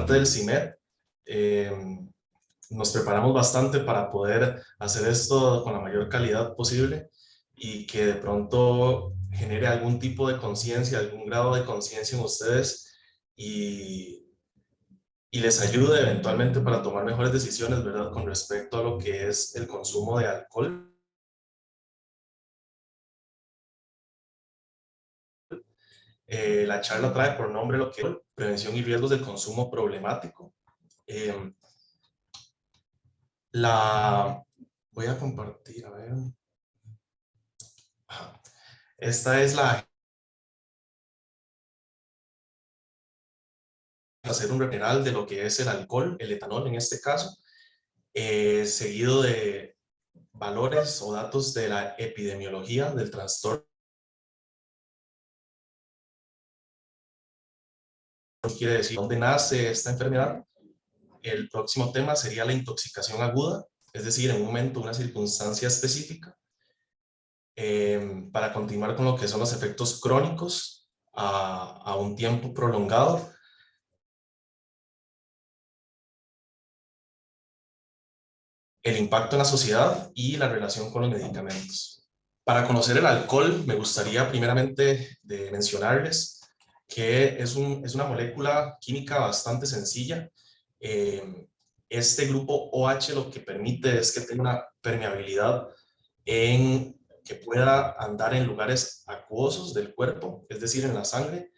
parte del CIMED, nos preparamos bastante para poder hacer esto con la mayor calidad posible y que de pronto genere algún tipo de conciencia, algún grado de conciencia en ustedes y les ayude eventualmente para tomar mejores decisiones, ¿verdad? Con respecto a lo que es el consumo de alcohol. La charla trae por nombre lo que es prevención y riesgos del consumo problemático. Eh, Voy a compartir, a ver. Esta es hacer un general de lo que es el alcohol, el etanol en este caso, seguido de valores o datos de la epidemiología del trastorno. Quiere decir dónde nace esta enfermedad. El próximo tema sería la intoxicación aguda, es decir, en un momento, una circunstancia específica, para continuar con lo que son los efectos crónicos a un tiempo prolongado. El impacto en la sociedad y la relación con los medicamentos. Para conocer el alcohol, me gustaría primeramente de mencionarles que es una molécula química bastante sencilla. Este grupo OH lo que permite es que tenga una permeabilidad que pueda andar en lugares acuosos del cuerpo, es decir, en la sangre.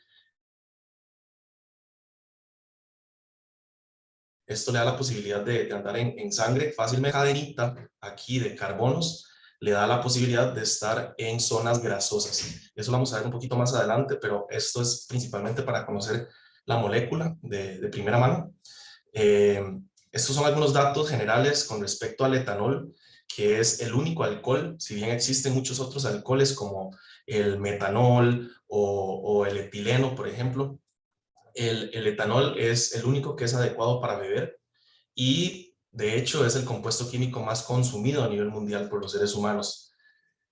Esto le da la posibilidad de andar en sangre fácilmente. Cadenita aquí de carbonos le da la posibilidad de estar en zonas grasosas. Eso lo vamos a ver un poquito más adelante, pero esto es principalmente para conocer la molécula de primera mano. Estos son algunos datos generales con respecto al etanol, que es el único alcohol, si bien existen muchos otros alcoholes como el metanol o el etileno, por ejemplo. El etanol es el único que es adecuado para beber y de hecho es el compuesto químico más consumido a nivel mundial por los seres humanos.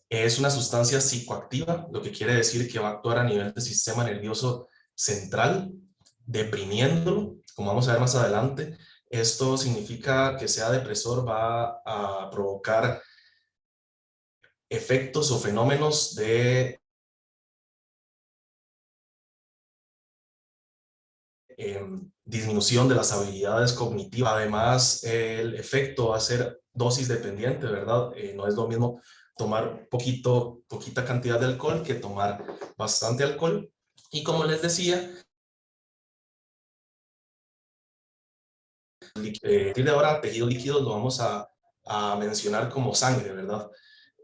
Es una sustancia psicoactiva, lo que quiere decir que va a actuar a nivel del sistema nervioso central, deprimiéndolo, como vamos a ver más adelante. Esto significa que sea depresor, va a provocar efectos o fenómenos de disminución de las habilidades cognitivas. Además, el efecto va a ser dosis dependiente, ¿verdad? No es lo mismo tomar poquita cantidad de alcohol que tomar bastante alcohol. Y como les decía, a partir de ahora, tejidos líquidos lo vamos a mencionar como sangre, ¿verdad?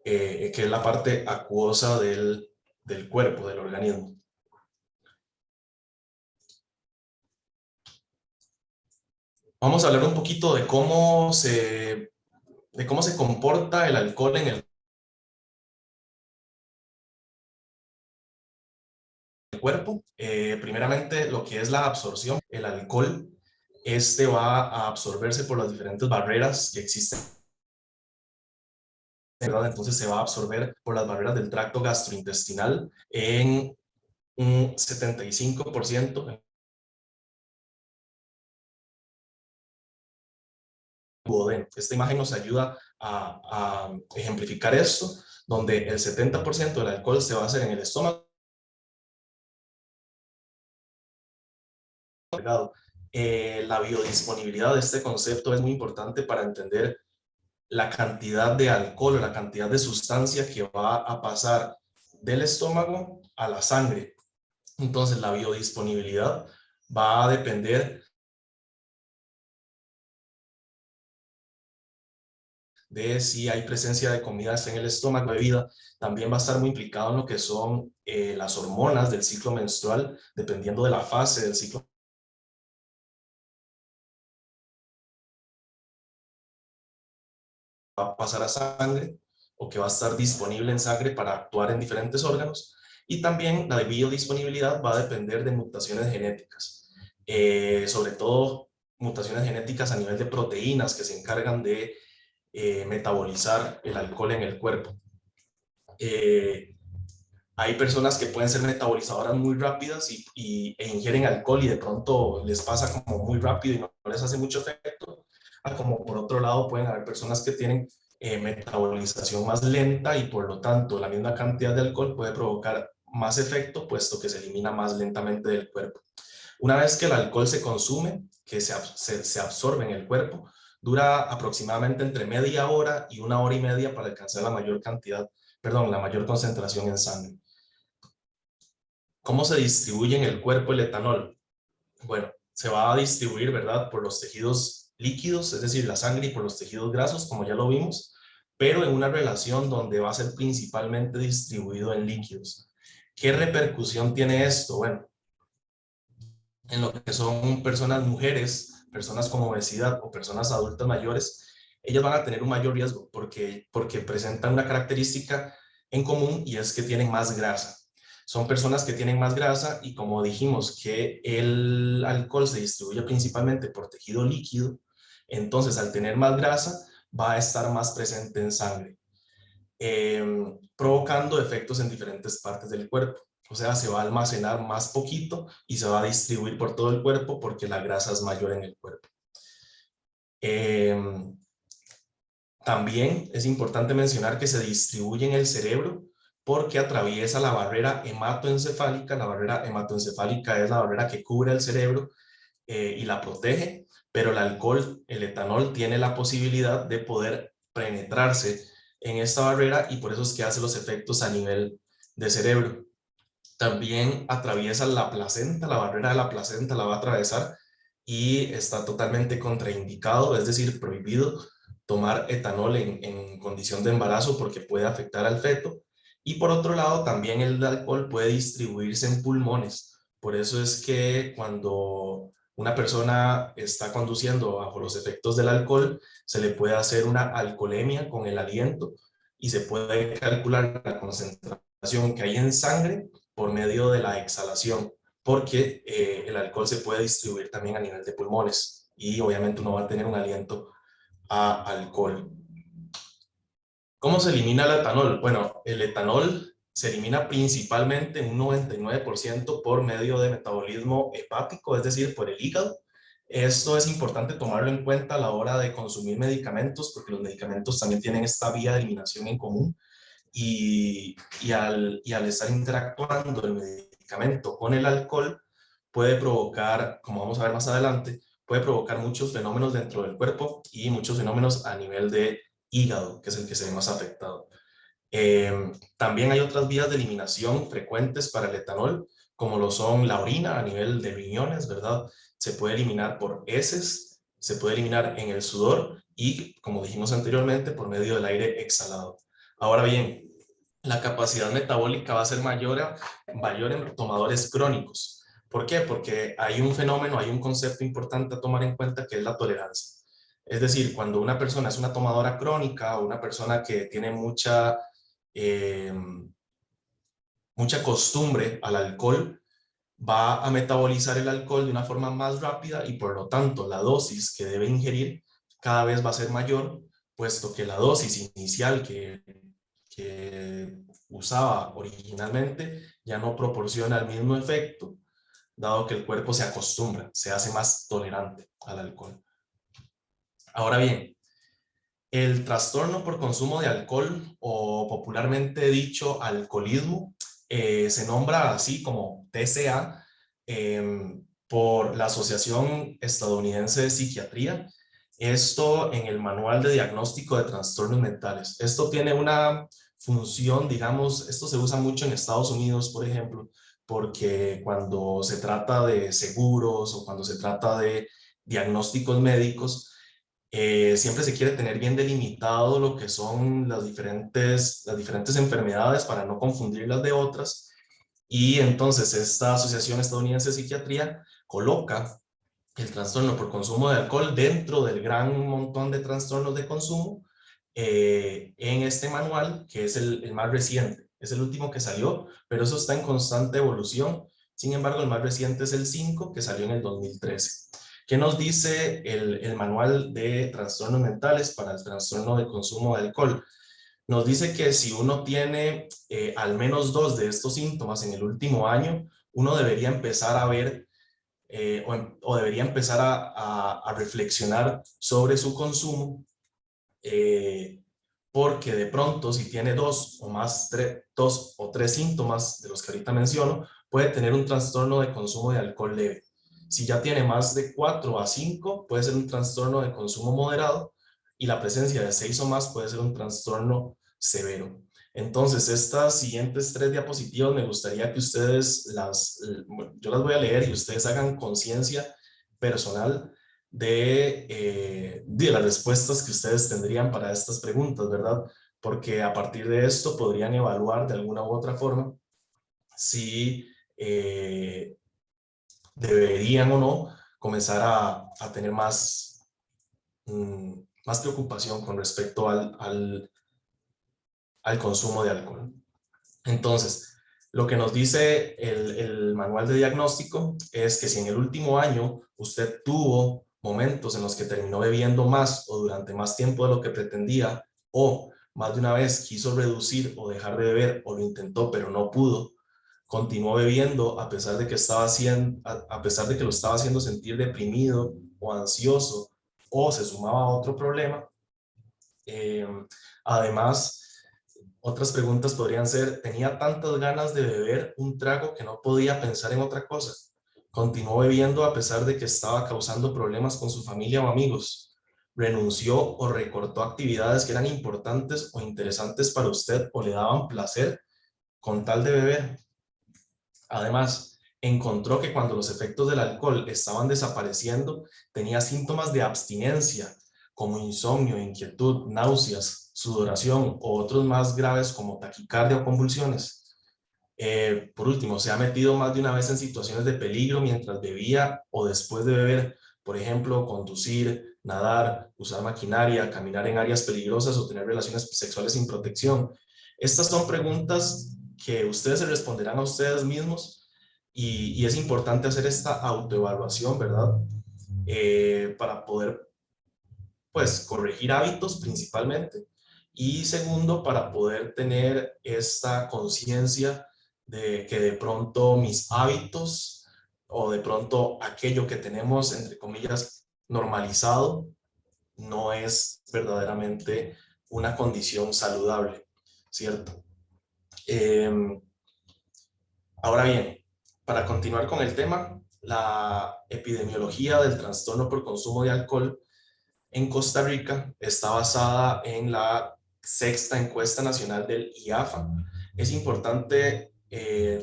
Que es la parte acuosa del cuerpo, del organismo. Vamos a hablar un poquito de cómo se comporta el alcohol en el cuerpo. Primeramente, lo que es la absorción, el alcohol, este va a absorberse por las diferentes barreras que existen, ¿verdad? Entonces se va a absorber por las barreras del tracto gastrointestinal en un 75%. Esta imagen nos ayuda a ejemplificar esto, donde el 70% del alcohol se va a hacer en el estómago. La biodisponibilidad de este concepto es muy importante para entender la cantidad de alcohol o la cantidad de sustancia que va a pasar del estómago a la sangre. Entonces, la biodisponibilidad va a depender de si hay presencia de comidas en el estómago, bebida. También va a estar muy implicado en lo que son las hormonas del ciclo menstrual, dependiendo de la fase del ciclo. Va a pasar a sangre o que va a estar disponible en sangre para actuar en diferentes órganos. Y también la biodisponibilidad va a depender de mutaciones genéticas, sobre todo mutaciones genéticas a nivel de proteínas que se encargan de metabolizar el alcohol en el cuerpo. Hay personas que pueden ser metabolizadoras muy rápidas e ingieren alcohol y de pronto les pasa como muy rápido y no les hace mucho efecto. Como por otro lado pueden haber personas que tienen metabolización más lenta y por lo tanto la misma cantidad de alcohol puede provocar más efecto puesto que se elimina más lentamente del cuerpo. Una vez que el alcohol se consume, que se absorbe en el cuerpo, dura aproximadamente entre media hora y 1 hora y media para alcanzar la mayor cantidad, perdón, la mayor concentración en sangre. ¿Cómo se distribuye en el cuerpo el etanol? Bueno, se va a distribuir, ¿verdad?, por los tejidos líquidos, es decir, la sangre, y por los tejidos grasos, como ya lo vimos, pero en una relación donde va a ser principalmente distribuido en líquidos. ¿Qué repercusión tiene esto? Bueno, en lo que son personas mujeres, personas con obesidad o personas adultas mayores, ellas van a tener un mayor riesgo porque presentan una característica en común y es que tienen más grasa. Son personas que tienen más grasa y como dijimos que el alcohol se distribuye principalmente por tejido líquido, entonces al tener más grasa va a estar más presente en sangre, provocando efectos en diferentes partes del cuerpo. O sea, se va a almacenar más poquito y se va a distribuir por todo el cuerpo porque la grasa es mayor en el cuerpo. También es importante mencionar que se distribuye en el cerebro porque atraviesa la barrera hematoencefálica. La barrera hematoencefálica es la barrera que cubre el cerebro y la protege, pero el alcohol, el etanol, tiene la posibilidad de poder penetrarse en esta barrera y por eso es que hace los efectos a nivel de cerebro. También atraviesa la placenta, la barrera de la placenta la va a atravesar y está totalmente contraindicado, es decir, prohibido tomar etanol en condición de embarazo porque puede afectar al feto. Y por otro lado, también el alcohol puede distribuirse en pulmones. Por eso es que cuando una persona está conduciendo bajo los efectos del alcohol, se le puede hacer una alcoholemia con el aliento y se puede calcular la concentración que hay en sangre por medio de la exhalación, porque el alcohol se puede distribuir también a nivel de pulmones y obviamente uno va a tener un aliento a alcohol. ¿Cómo se elimina el etanol? Bueno, el etanol se elimina principalmente en un 99% por medio de metabolismo hepático, es decir, por el hígado. Esto es importante tomarlo en cuenta a la hora de consumir medicamentos, porque los medicamentos también tienen esta vía de eliminación en común y al estar interactuando el medicamento con el alcohol, puede provocar, como vamos a ver más adelante, puede provocar muchos fenómenos dentro del cuerpo y muchos fenómenos a nivel de hígado, que es el que se ve más afectado. También hay otras vías de eliminación frecuentes para el etanol, como lo son la orina a nivel de riñones, ¿verdad? Se puede eliminar por heces, se puede eliminar en el sudor y, como dijimos anteriormente, por medio del aire exhalado. Ahora bien, la capacidad metabólica va a ser mayor en tomadores crónicos. ¿Por qué? Porque hay un fenómeno, hay un concepto importante a tomar en cuenta que es la tolerancia. Es decir, cuando una persona es una tomadora crónica o una persona que tiene eh, mucha costumbre al alcohol, va a metabolizar el alcohol de una forma más rápida y por lo tanto la dosis que debe ingerir cada vez va a ser mayor, puesto que la dosis inicial que usaba originalmente ya no proporciona el mismo efecto, dado que el cuerpo se acostumbra, se hace más tolerante al alcohol. Ahora bien, el trastorno por consumo de alcohol, o popularmente dicho alcoholismo, se nombra así como TCA por la Asociación Estadounidense de Psiquiatría. Esto en el Manual de Diagnóstico de Trastornos Mentales. Esto tiene una función, digamos, esto se usa mucho en Estados Unidos, por ejemplo, porque cuando se trata de seguros o cuando se trata de diagnósticos médicos, siempre se quiere tener bien delimitado lo que son las diferentes enfermedades para no confundirlas de otras. Y entonces esta Asociación Estadounidense de Psiquiatría coloca el trastorno por consumo de alcohol dentro del gran montón de trastornos de consumo en este manual, que es el más reciente. Es el último que salió, pero eso está en constante evolución. Sin embargo, el más reciente es el 5, que salió en el 2013. ¿Qué nos dice el manual de trastornos mentales para el trastorno de consumo de alcohol? Nos dice que si uno tiene al menos 2 de estos síntomas en el último año, uno debería empezar a ver o debería empezar a reflexionar sobre su consumo, porque de pronto si tiene 2 o 3 síntomas de los que ahorita menciono, puede tener un trastorno de consumo de alcohol leve. Si ya tiene más de 4 a 5, puede ser un trastorno de consumo moderado, y la presencia de 6 o más puede ser un trastorno severo. Entonces, estas siguientes 3 diapositivas me gustaría que ustedes yo las voy a leer y ustedes hagan conciencia personal de las respuestas que ustedes tendrían para estas preguntas, ¿verdad? Porque a partir de esto podrían evaluar de alguna u otra forma si deberían o no comenzar a tener más preocupación con respecto al consumo de alcohol. Entonces, lo que nos dice el manual de diagnóstico es que si en el último año usted tuvo momentos en los que terminó bebiendo más o durante más tiempo de lo que pretendía, o más de una vez quiso reducir o dejar de beber o lo intentó pero no pudo, continuó bebiendo a pesar de que a pesar de que lo estaba haciendo sentir deprimido o ansioso, o se sumaba a otro problema. eh, Además, otras preguntas podrían ser: tenía tantas ganas de beber un trago que no podía pensar en otra cosa. Continuó bebiendo a pesar de que estaba causando problemas con su familia o amigos. Renunció o recortó actividades que eran importantes o interesantes para usted o le daban placer con tal de beber. Además, encontró que cuando los efectos del alcohol estaban desapareciendo, tenía síntomas de abstinencia, como insomnio, inquietud, náuseas, sudoración o otros más graves como taquicardia o convulsiones. Por último, se ha metido más de una vez en situaciones de peligro mientras bebía o después de beber, por ejemplo, conducir, nadar, usar maquinaria, caminar en áreas peligrosas o tener relaciones sexuales sin protección. Estas son preguntas que ustedes se responderán a ustedes mismos, y es importante hacer esta autoevaluación, ¿verdad? Para poder, pues, corregir hábitos principalmente, y segundo, para poder tener esta conciencia de que de pronto mis hábitos o de pronto aquello que tenemos, entre comillas, normalizado, no es verdaderamente una condición saludable, ¿cierto? Eh, Ahora bien, para continuar con el tema, la epidemiología del trastorno por consumo de alcohol en Costa Rica está basada en la sexta encuesta nacional del IAFA. Es importante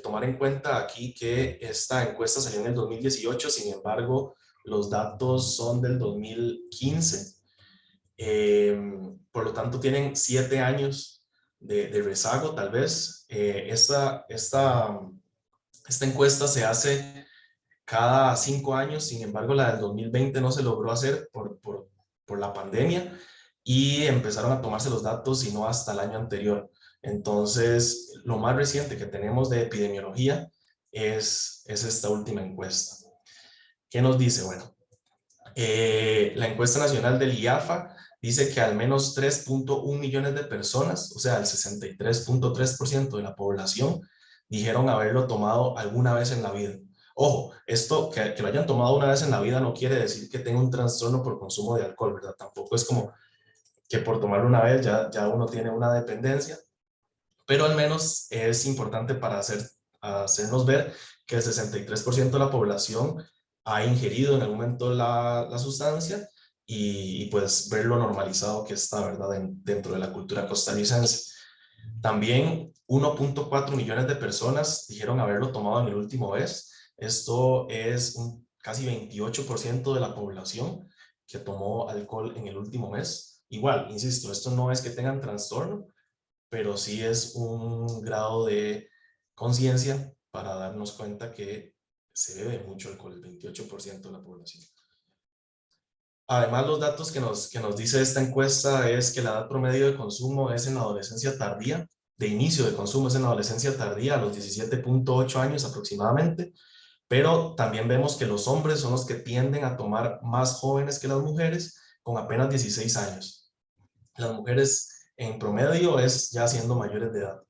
tomar en cuenta aquí que esta encuesta salió en el 2018, sin embargo, los datos son del 2015. Por lo tanto, tienen 7 años de rezago, tal vez. Esta encuesta se hace cada 5 años, sin embargo, la del 2020 no se logró hacer por la pandemia, y empezaron a tomarse los datos y no hasta el año anterior. Entonces, lo más reciente que tenemos de epidemiología es esta última encuesta. ¿Qué nos dice? Bueno, la encuesta nacional del IAFA dice que al menos 3.1 millones de personas, o sea, el 63.3% de la población, dijeron haberlo tomado alguna vez en la vida. Ojo, esto que lo hayan tomado una vez en la vida no quiere decir que tenga un trastorno por consumo de alcohol, ¿verdad? Tampoco es como que por tomarlo una vez ya uno tiene una dependencia, pero al menos es importante para hacernos ver que el 63% de la población ha ingerido en algún momento la sustancia, y pues ver lo normalizado que está, ¿verdad? Dentro de la cultura costarricense. También 1.4 millones de personas dijeron haberlo tomado en el último mes. Esto es casi 28% de la población que tomó alcohol en el último mes. Igual, insisto, esto no es que tengan trastorno, pero sí es un grado de conciencia para darnos cuenta que se bebe mucho alcohol, el 28% de la población. Además, los datos que nos dice esta encuesta es que la edad promedio de consumo es en la adolescencia tardía, de inicio de consumo es en la adolescencia tardía, a los 17.8 años aproximadamente, pero también vemos que los hombres son los que tienden a tomar más jóvenes que las mujeres, con apenas 16 años. Las mujeres en promedio es ya siendo mayores de edad.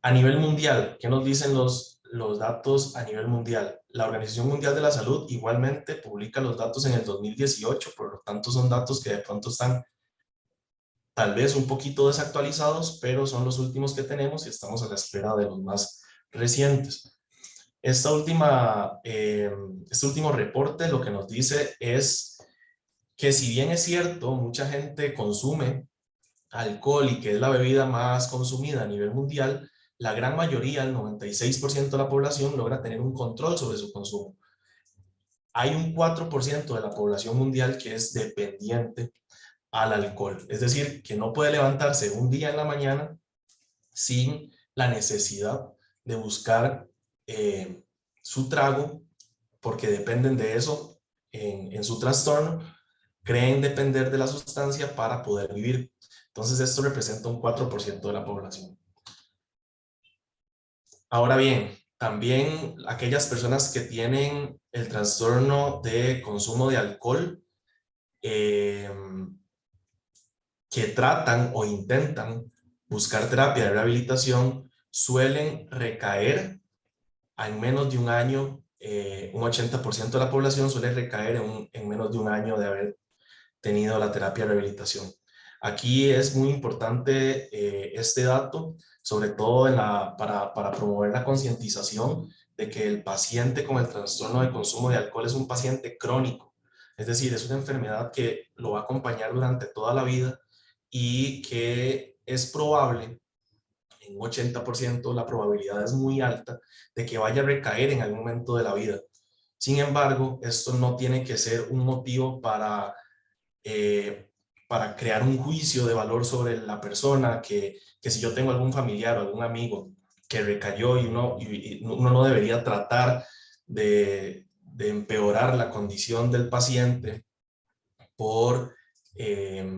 A nivel mundial, ¿qué nos dicen los datos a nivel mundial? La Organización Mundial de la Salud igualmente publica los datos en el 2018, por lo tanto son datos que de pronto están tal vez un poquito desactualizados, pero son los últimos que tenemos y estamos a la espera de los más recientes. Este último reporte lo que nos dice es que si bien es cierto, mucha gente consume alcohol y que es la bebida más consumida a nivel mundial, la gran mayoría, el 96% de la población, logra tener un control sobre su consumo. Hay un 4% de la población mundial que es dependiente al alcohol, es decir, que no puede levantarse un día en la mañana sin la necesidad de buscar su trago, porque dependen de eso en su trastorno, creen depender de la sustancia para poder vivir. Entonces esto representa un 4% de la población. Ahora bien, también aquellas personas que tienen el trastorno de consumo de alcohol, que tratan o intentan buscar terapia de rehabilitación, suelen recaer en menos de un año. Un 80% de la población suele recaer en menos de un año de haber tenido la terapia de rehabilitación. Aquí es muy importante este dato, sobre todo para promover la concientización de que el paciente con el trastorno de consumo de alcohol es un paciente crónico, es decir, es una enfermedad que lo va a acompañar durante toda la vida y que es probable, en un 80% la probabilidad es muy alta de que vaya a recaer en algún momento de la vida. Sin embargo, esto no tiene que ser un motivo eh, para crear un juicio de valor sobre la persona, que si yo tengo algún familiar o algún amigo que recayó y uno no debería tratar de empeorar la condición del paciente por, eh,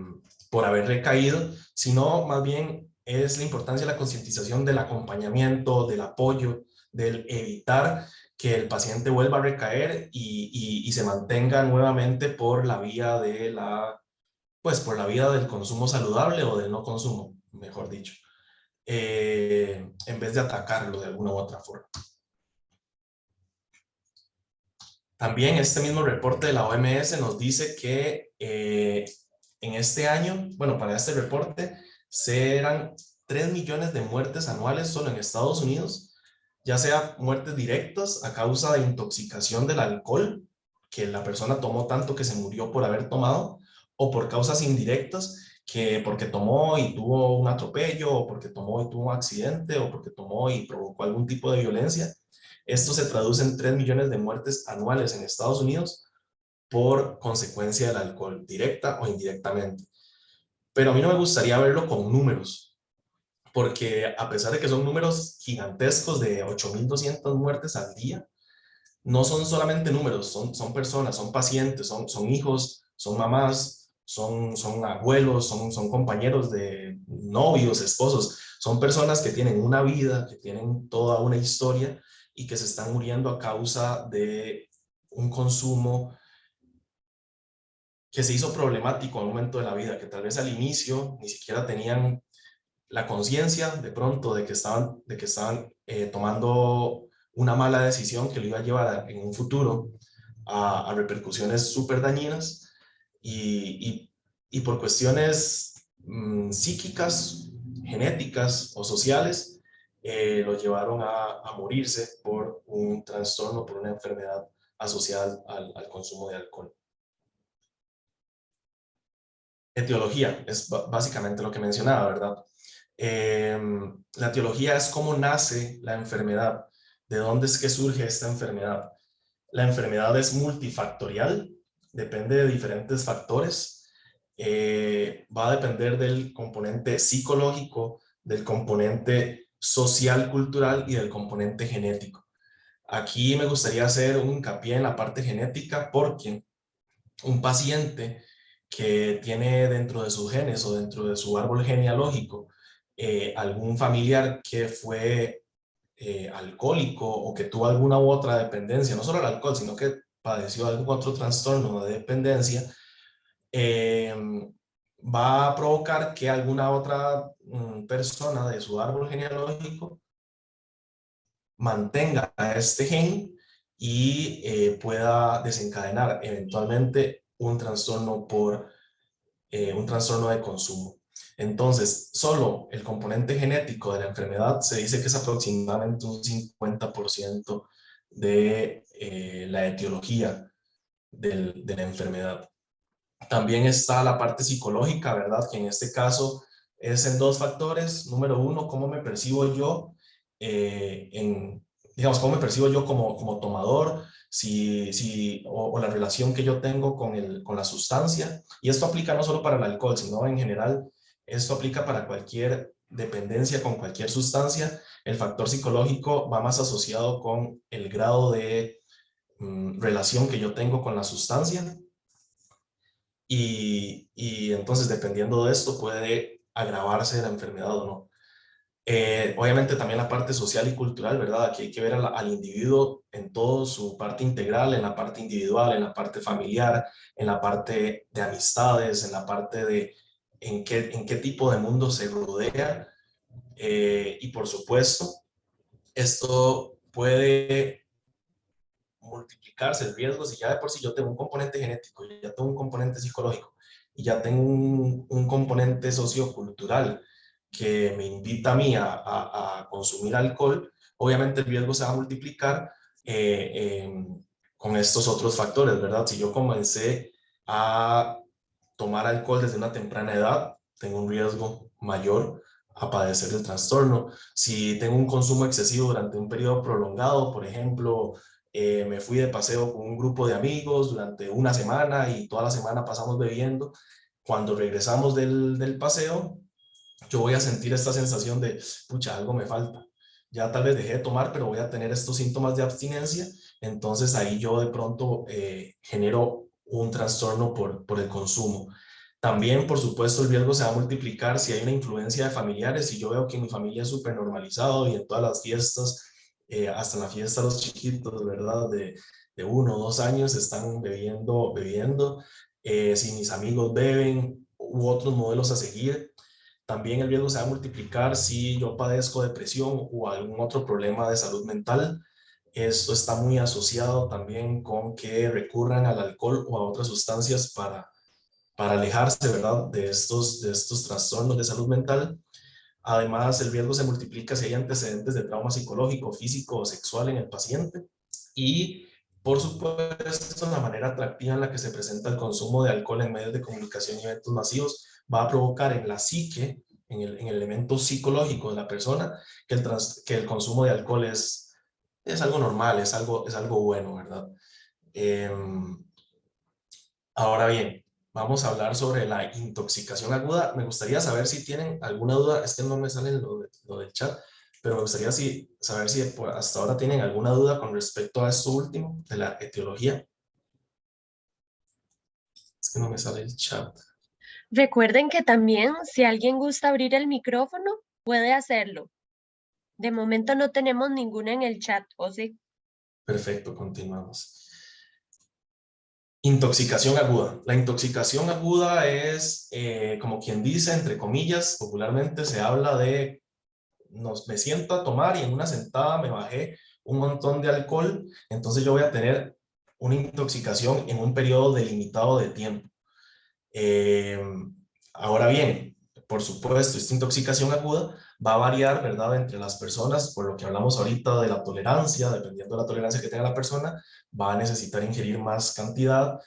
por haber recaído, sino más bien es la importancia de la concientización del acompañamiento, del apoyo, del evitar que el paciente vuelva a recaer y se mantenga nuevamente por la vía de por la vía del consumo saludable o del no consumo, mejor dicho, en vez de atacarlo de alguna u otra forma. También este mismo reporte de la OMS nos dice que en este año, bueno, para este reporte, serán 3 millones de muertes anuales solo en Estados Unidos, ya sea muertes directas a causa de intoxicación del alcohol, que la persona tomó tanto que se murió por haber tomado, o por causas indirectas, que porque tomó y tuvo un atropello, o porque tomó y tuvo un accidente, o porque tomó y provocó algún tipo de violencia. Esto se traduce en 3 millones de muertes anuales en Estados Unidos por consecuencia del alcohol, directa o indirectamente. Pero a mí no me gustaría verlo con números, porque a pesar de que son números gigantescos de 8.200 muertes al día, no son solamente números, son personas, son pacientes, son hijos, son mamás, son abuelos, son compañeros de novios, esposos, son personas que tienen una vida, que tienen toda una historia y que se están muriendo a causa de un consumo que se hizo problemático al momento de la vida, que tal vez al inicio ni siquiera tenían la conciencia de pronto de que estaban tomando una mala decisión que lo iba a llevar en un futuro a repercusiones súper dañinas y por cuestiones psíquicas, genéticas o sociales, lo llevaron a morirse por un trastorno, por una enfermedad asociada al consumo de alcohol. Etiología es básicamente lo que mencionaba, ¿verdad? La etiología es cómo nace la enfermedad, de dónde es que surge esta enfermedad. La enfermedad es multifactorial, depende de diferentes factores. Va a depender del componente psicológico, del componente social, cultural y del componente genético. Aquí me gustaría hacer un hincapié en la parte genética porque un paciente que tiene dentro de sus genes o dentro de su árbol genealógico algún familiar que fue alcohólico o que tuvo alguna u otra dependencia, no solo el alcohol, sino que padeció algún otro trastorno de dependencia, eh, va a provocar que alguna otra persona de su árbol genealógico mantenga este gen y pueda desencadenar eventualmente un trastorno de consumo. Entonces, solo el componente genético de la enfermedad se dice que es aproximadamente un 50% de la etiología de la enfermedad. También está la parte psicológica, ¿verdad? Que en este caso es en dos factores. Número uno, cómo me percibo yo, digamos, cómo me percibo yo como tomador, o la relación que yo tengo con la sustancia. Y esto aplica no solo para el alcohol, sino en general, esto aplica para cualquier dependencia con cualquier sustancia. El factor psicológico va más asociado con el grado de relación que yo tengo con la sustancia y entonces dependiendo de esto puede agravarse la enfermedad o no. Obviamente también la parte social y cultural, ¿verdad? Aquí hay que ver al individuo en toda su parte integral, en la parte individual, en la parte familiar, en la parte de amistades, en la parte de en qué tipo de mundo se rodea. Y por supuesto, esto puede multiplicarse el riesgo si ya de por sí yo tengo un componente genético, ya tengo un componente psicológico y ya tengo un componente sociocultural que me invita a mí a consumir alcohol, obviamente el riesgo se va a multiplicar con estos otros factores, ¿verdad? Si yo comencé a tomar alcohol desde una temprana edad, tengo un riesgo mayor a padecer el trastorno. Si tengo un consumo excesivo durante un periodo prolongado, por ejemplo, me fui de paseo con un grupo de amigos durante una semana y toda la semana pasamos bebiendo. Cuando regresamos del paseo, yo voy a sentir esta sensación de, pucha, algo me falta. Ya tal vez dejé de tomar, pero voy a tener estos síntomas de abstinencia. Entonces ahí yo de pronto genero un trastorno por el consumo. También, por supuesto, el riesgo se va a multiplicar si hay una influencia de familiares. Si yo veo que mi familia es súper normalizado y en todas las fiestas, hasta en la fiesta de los chiquitos, ¿verdad? De 1 o 2 años están bebiendo. Si mis amigos beben u otros modelos a seguir, también el riesgo se va a multiplicar si yo padezco depresión o algún otro problema de salud mental. Esto está muy asociado también con que recurran al alcohol o a otras sustancias para alejarse, ¿verdad?, de estos trastornos de salud mental. Además, el riesgo se multiplica si hay antecedentes de trauma psicológico, físico o sexual en el paciente. Y, por supuesto, la manera atractiva en la que se presenta el consumo de alcohol en medios de comunicación y eventos masivos va a provocar en la psique, en el elemento psicológico de la persona, que el consumo de alcohol es algo normal, es algo bueno, ¿verdad? Eh, Ahora bien, vamos a hablar sobre la intoxicación aguda. Me gustaría saber si tienen alguna duda, es que no me sale lo del chat, pero me gustaría saber si hasta ahora tienen alguna duda con respecto a esto último, de la etiología. Es que no me sale el chat. Recuerden que también si alguien gusta abrir el micrófono, puede hacerlo. De momento no tenemos ninguna en el chat, ¿o sí? Perfecto, continuamos. Intoxicación aguda. La intoxicación aguda es, como quien dice, entre comillas, popularmente se habla de me siento a tomar y en una sentada me bajé un montón de alcohol, entonces yo voy a tener una intoxicación en un periodo delimitado de tiempo. Eh, Ahora bien, por supuesto, esta intoxicación aguda va a variar, ¿verdad?, entre las personas, por lo que hablamos ahorita de la tolerancia, dependiendo de la tolerancia que tenga la persona, va a necesitar ingerir más cantidad.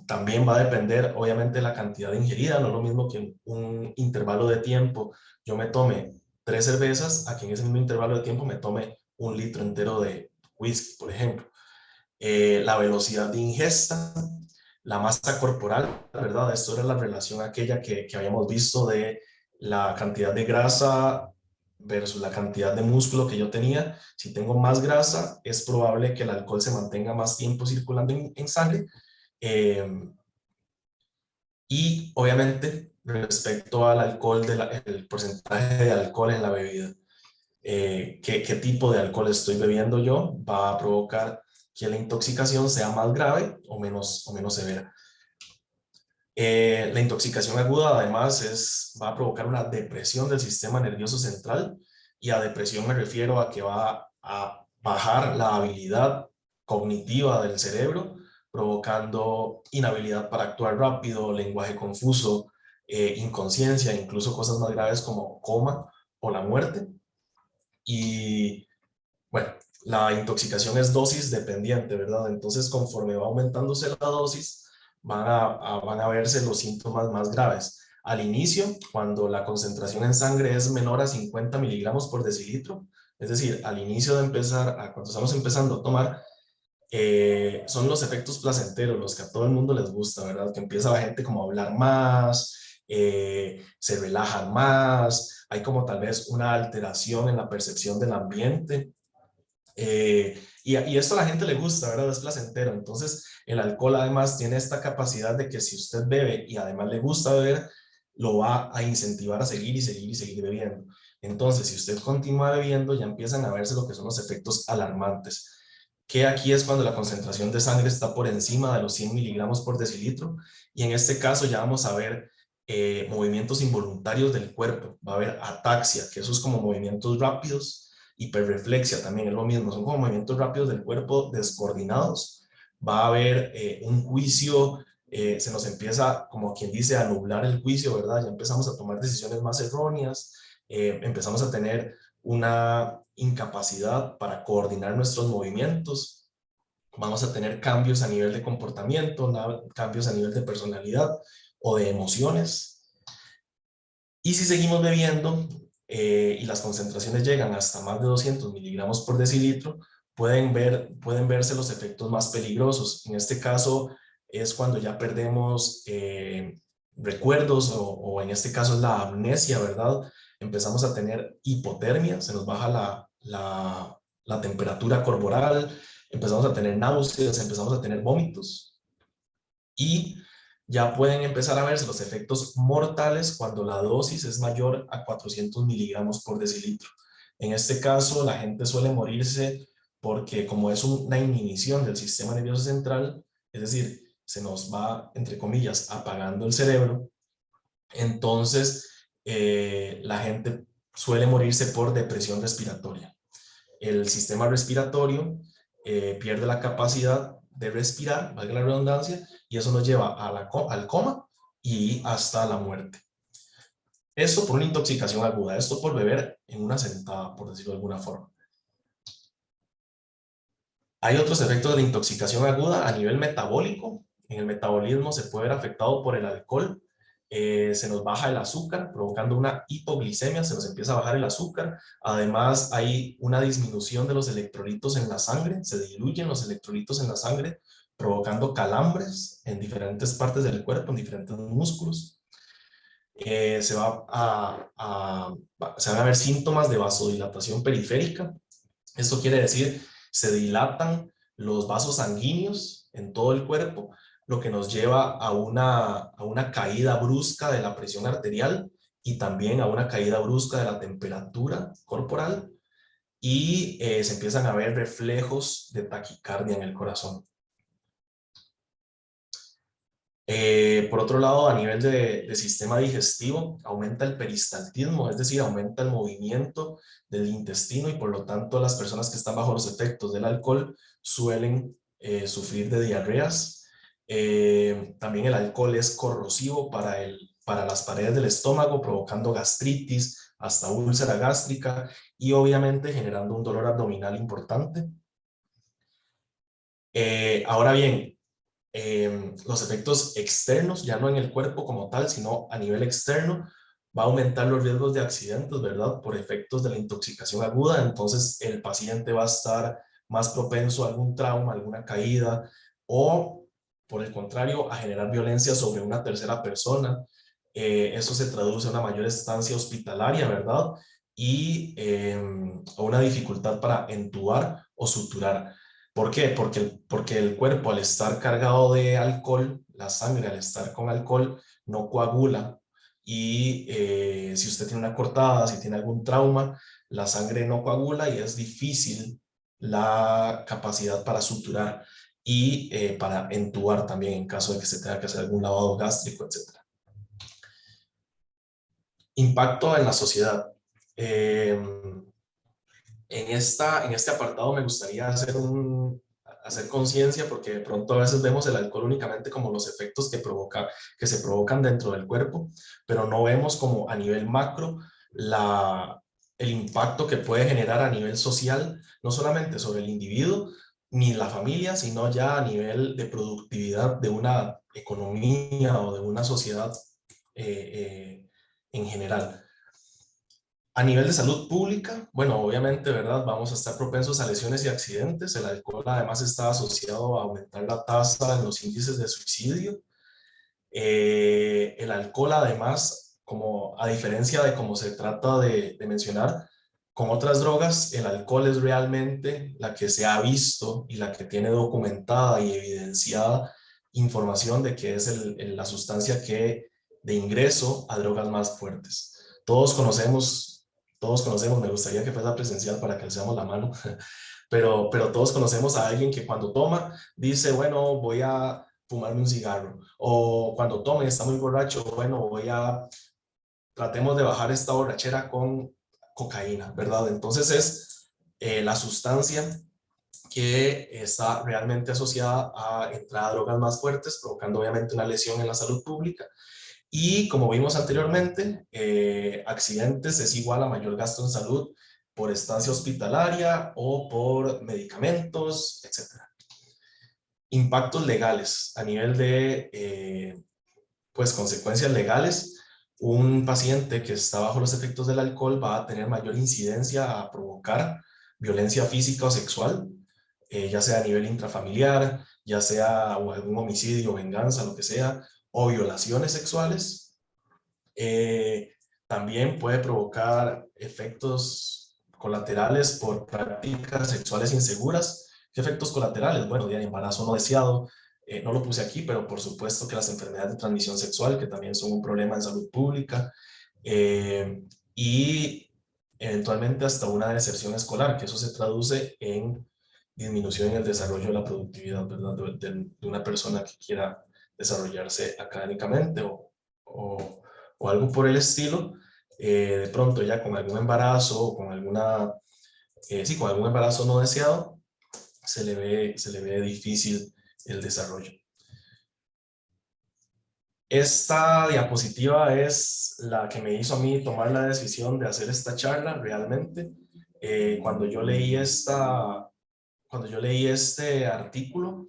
También va a depender, obviamente, de la cantidad ingerida, no es lo mismo que en un intervalo de tiempo yo me tome 3 cervezas, a que en ese mismo intervalo de tiempo me tome 1 litro entero de whisky, por ejemplo. La velocidad de ingesta, la masa corporal, ¿verdad? Esto era la relación aquella que habíamos visto de la cantidad de grasa versus la cantidad de músculo que yo tenía. Si tengo más grasa, es probable que el alcohol se mantenga más tiempo circulando en sangre. Eh, y obviamente, respecto al alcohol, el porcentaje de alcohol en la bebida. Qué tipo de alcohol estoy bebiendo yo va a provocar que la intoxicación sea más grave o menos severa. La intoxicación aguda además va a provocar una depresión del sistema nervioso central, y a depresión me refiero a que va a bajar la habilidad cognitiva del cerebro, provocando inhabilidad para actuar rápido, lenguaje confuso, inconsciencia, incluso cosas más graves como coma o la muerte. Y bueno, la intoxicación es dosis dependiente, ¿verdad? Entonces, conforme va aumentándose la dosis, van a verse los síntomas más graves. Al inicio, cuando la concentración en sangre es menor a 50 miligramos por decilitro, es decir, al inicio de empezar, cuando estamos empezando a tomar, son los efectos placenteros los que a todo el mundo les gusta, ¿verdad? Que empieza la gente como a hablar más, se relajan más, hay como tal vez una alteración en la percepción del ambiente. Y esto a la gente le gusta, ¿verdad? Es placentero. Entonces, el alcohol además tiene esta capacidad de que si usted bebe y además le gusta beber, lo va a incentivar a seguir y seguir y seguir bebiendo. Entonces, si usted continúa bebiendo, ya empiezan a verse lo que son los efectos alarmantes, que aquí es cuando la concentración de sangre está por encima de los 100 miligramos por decilitro, y en este caso ya vamos a ver movimientos involuntarios del cuerpo, va a haber ataxia, que eso es como movimientos rápidos. Hiperreflexia también es lo mismo, son como movimientos rápidos del cuerpo descoordinados. Va a haber un juicio, se nos empieza, como quien dice, a nublar el juicio, ¿verdad? Ya empezamos a tomar decisiones más erróneas, empezamos a tener una incapacidad para coordinar nuestros movimientos, vamos a tener cambios a nivel de comportamiento, cambios a nivel de personalidad o de emociones. Y si seguimos bebiendo y las concentraciones llegan hasta más de 200 miligramos por decilitro, pueden verse los efectos más peligrosos. En este caso es cuando ya perdemos recuerdos, o en este caso es la amnesia, ¿verdad? Empezamos a tener hipotermia, se nos baja la temperatura corporal, empezamos a tener náuseas, empezamos a tener vómitos, y ya pueden empezar a verse los efectos mortales cuando la dosis es mayor a 400 miligramos por decilitro. En este caso, la gente suele morirse porque, como es una inhibición del sistema nervioso central, es decir, se nos va, entre comillas, apagando el cerebro, entonces la gente suele morirse por depresión respiratoria. El sistema respiratorio pierde la capacidad de respirar, valga la redundancia, y eso nos lleva al coma y hasta la muerte. Esto por una intoxicación aguda, esto por beber en una sentada, por decirlo de alguna forma. Hay otros efectos de la intoxicación aguda a nivel metabólico. En el metabolismo se puede ver afectado por el alcohol. Se nos baja el azúcar, provocando una hipoglicemia, se nos empieza a bajar el azúcar. Además, hay una disminución de los electrolitos en la sangre, se diluyen los electrolitos en la sangre, provocando calambres en diferentes partes del cuerpo, en diferentes músculos. Se van a ver síntomas de vasodilatación periférica. Esto quiere decir, se dilatan los vasos sanguíneos en todo el cuerpo, lo que nos lleva a una caída brusca de la presión arterial y también a una caída brusca de la temperatura corporal, y se empiezan a ver reflejos de taquicardia en el corazón. Por otro lado, a nivel de sistema digestivo, aumenta el peristaltismo, es decir, aumenta el movimiento del intestino, y por lo tanto las personas que están bajo los efectos del alcohol suelen sufrir de diarreas. También el alcohol es corrosivo para las paredes del estómago, provocando gastritis, hasta úlcera gástrica, y obviamente generando un dolor abdominal importante. Ahora bien, los efectos externos, ya no en el cuerpo como tal, sino a nivel externo, va a aumentar los riesgos de accidentes, ¿verdad? Por efectos de la intoxicación aguda. Entonces el paciente va a estar más propenso a algún trauma, alguna caída, o por el contrario, a generar violencia sobre una tercera persona. Eso se traduce a una mayor estancia hospitalaria, ¿verdad? Y a una dificultad para entubar o suturar. ¿Por qué? Porque el cuerpo, al estar cargado de alcohol, la sangre al estar con alcohol no coagula, y si usted tiene una cortada, si tiene algún trauma, la sangre no coagula y es difícil la capacidad para suturar. y para entubar también en caso de que se tenga que hacer algún lavado gástrico, etc. Impacto en la sociedad. En este apartado me gustaría hacer conciencia, porque de pronto a veces vemos el alcohol únicamente como los efectos que se provocan dentro del cuerpo, pero no vemos como a nivel macro el impacto que puede generar a nivel social, no solamente sobre el individuo ni la familia, sino ya a nivel de productividad de una economía o de una sociedad en general. A nivel de salud pública, bueno, obviamente, ¿verdad? Vamos a estar propensos a lesiones y accidentes. El alcohol además está asociado a aumentar la tasa en los índices de suicidio. El alcohol además, como a diferencia de cómo se trata de mencionar, con otras drogas, el alcohol es realmente la que se ha visto y la que tiene documentada y evidenciada información de que es la sustancia que de ingreso a drogas más fuertes. Todos conocemos, me gustaría que fuera presencial para que alzamos la mano, pero todos conocemos a alguien que cuando toma dice, bueno, voy a fumarme un cigarro, o cuando tome, está muy borracho, bueno, tratemos de bajar esta borrachera con cocaína, ¿verdad? Entonces es la sustancia que está realmente asociada a entrada a drogas más fuertes, provocando obviamente una lesión en la salud pública. Y como vimos anteriormente, accidentes es igual a mayor gasto en salud por estancia hospitalaria o por medicamentos, etc. Impactos legales a nivel de pues consecuencias legales. Un paciente que está bajo los efectos del alcohol va a tener mayor incidencia a provocar violencia física o sexual, ya sea a nivel intrafamiliar, ya sea o algún homicidio, venganza, lo que sea, o violaciones sexuales. También puede provocar efectos colaterales por prácticas sexuales inseguras. ¿Qué efectos colaterales? Bueno, de embarazo no deseado, no lo puse aquí, pero por supuesto que las enfermedades de transmisión sexual, que también son un problema en salud pública, y eventualmente hasta una deserción escolar, que eso se traduce en disminución en el desarrollo de la productividad, ¿verdad? De una persona que quiera desarrollarse académicamente o algo por el estilo, de pronto ya con algún embarazo o con sí, con algún embarazo no deseado, se le ve difícil el desarrollo. Esta diapositiva es la que me hizo a mí tomar la decisión de hacer esta charla realmente. Cuando yo leí este artículo,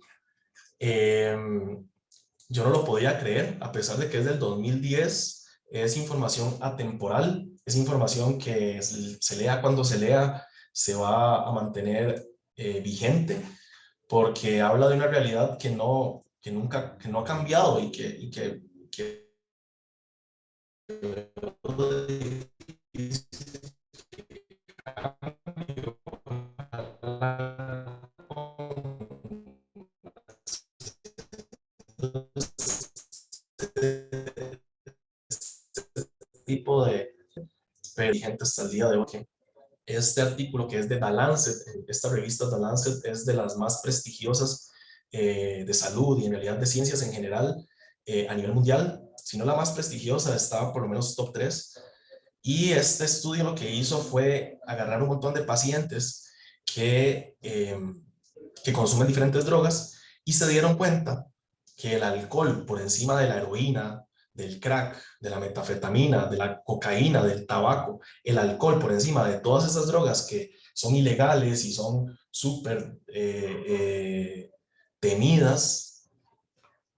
yo no lo podía creer, a pesar de que es del 2010, es información atemporal, es información que se lea cuando se lea, se va a mantener vigente, porque habla de una realidad que nunca, que no ha cambiado y que tipo de vigente hasta el día de hoy. Este artículo, que es de The Lancet, esta revista The Lancet es de las más prestigiosas de salud y en realidad de ciencias en general a nivel mundial, si no la más prestigiosa, está por lo menos top 3. Y este estudio lo que hizo fue agarrar un montón de pacientes que consumen diferentes drogas y se dieron cuenta que el alcohol por encima de la heroína, del crack, de la metafetamina, de la cocaína, del tabaco, el alcohol por encima de todas esas drogas que son ilegales y son súper temidas,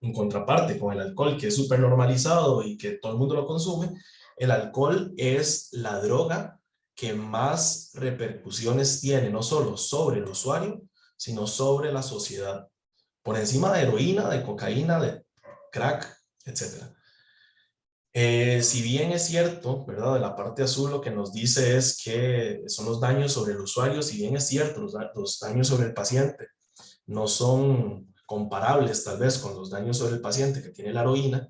en contraparte con el alcohol que es súper normalizado y que todo el mundo lo consume, el alcohol es la droga que más repercusiones tiene, no solo sobre el usuario, sino sobre la sociedad, por encima de heroína, de cocaína, de crack, etc. Si bien es cierto, ¿verdad? De la parte azul lo que nos dice es que son los daños sobre el usuario, si bien es cierto, los daños sobre el paciente no son comparables tal vez con los daños sobre el paciente que tiene la heroína,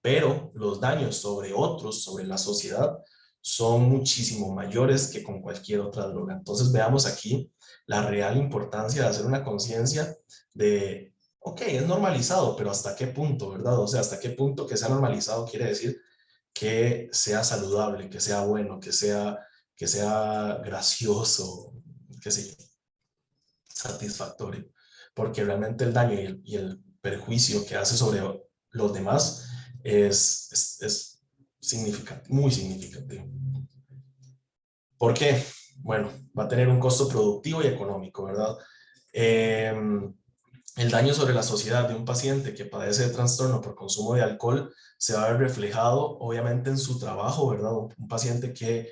pero los daños sobre otros, sobre la sociedad, son muchísimo mayores que con cualquier otra droga. Entonces veamos aquí la real importancia de hacer una conciencia de, ok, es normalizado, pero ¿hasta qué punto, verdad? O sea, ¿hasta qué punto que sea normalizado quiere decir que sea saludable, que sea bueno, que sea gracioso, que sea satisfactorio? Porque realmente el daño y el perjuicio que hace sobre los demás es muy significativo. ¿Por qué? Bueno, va a tener un costo productivo y económico, ¿verdad? Eh, el daño sobre la sociedad de un paciente que padece de trastorno por consumo de alcohol se va a ver reflejado obviamente en su trabajo, ¿verdad? Un paciente que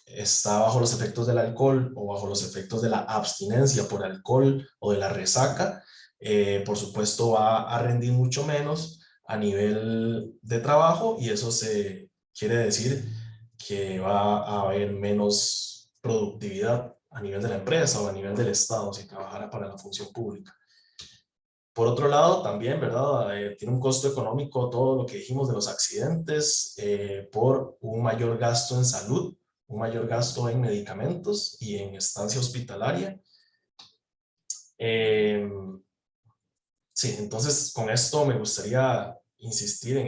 está bajo los efectos del alcohol o bajo los efectos de la abstinencia por alcohol o de la resaca, por supuesto va a rendir mucho menos a nivel de trabajo, y eso se quiere decir que va a haber menos productividad a nivel de la empresa o a nivel del Estado si trabajara para la función pública. Por otro lado, también, ¿verdad? Tiene un costo económico todo lo que dijimos de los accidentes, por un mayor gasto en salud, un mayor gasto en medicamentos y en estancia hospitalaria. Sí, entonces con esto me gustaría insistir en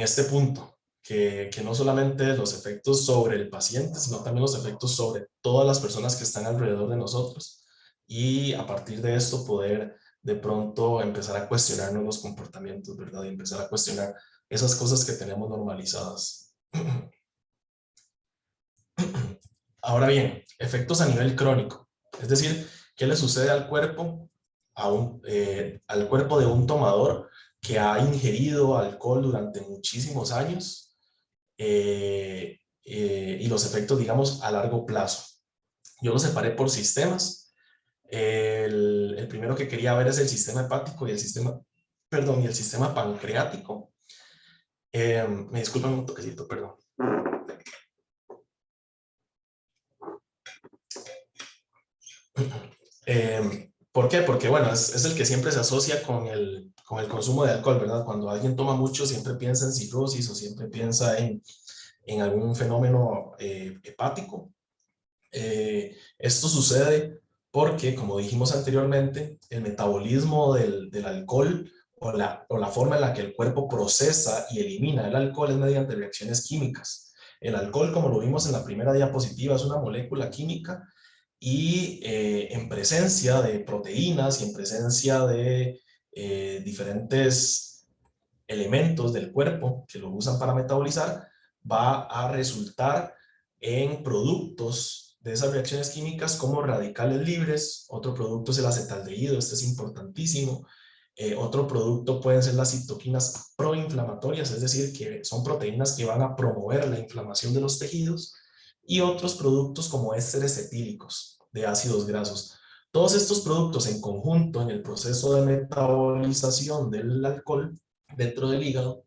este punto, que no solamente los efectos sobre el paciente, sino también los efectos sobre todas las personas que están alrededor de nosotros. Y a partir de esto poder de pronto empezar a cuestionarnos los comportamientos, ¿verdad? Y empezar a cuestionar esas cosas que tenemos normalizadas. Ahora bien, efectos a nivel crónico. Es decir, ¿qué le sucede al cuerpo, al cuerpo de un tomador que ha ingerido alcohol durante muchísimos años, y los efectos, digamos, a largo plazo? Yo los separé por sistemas. El primero que quería ver es el sistema hepático y perdón, y el sistema pancreático. Me disculpan un toquecito, perdón. ¿Por qué? Porque, bueno, es el que siempre se asocia con el consumo de alcohol, ¿verdad? Cuando alguien toma mucho, siempre piensa en cirrosis o siempre piensa en algún fenómeno hepático. Esto sucede porque, como dijimos anteriormente, el metabolismo del alcohol o la forma en la que el cuerpo procesa y elimina el alcohol es mediante reacciones químicas. El alcohol, como lo vimos en la primera diapositiva, es una molécula química, y en presencia de proteínas y en presencia de diferentes elementos del cuerpo que lo usan para metabolizar, va a resultar en productos de esas reacciones químicas como radicales libres. Otro producto es el acetaldehído, este es importantísimo. Otro producto pueden ser las citoquinas proinflamatorias, es decir, que son proteínas que van a promover la inflamación de los tejidos, y otros productos como ésteres etílicos de ácidos grasos. Todos estos productos en conjunto en el proceso de metabolización del alcohol dentro del hígado,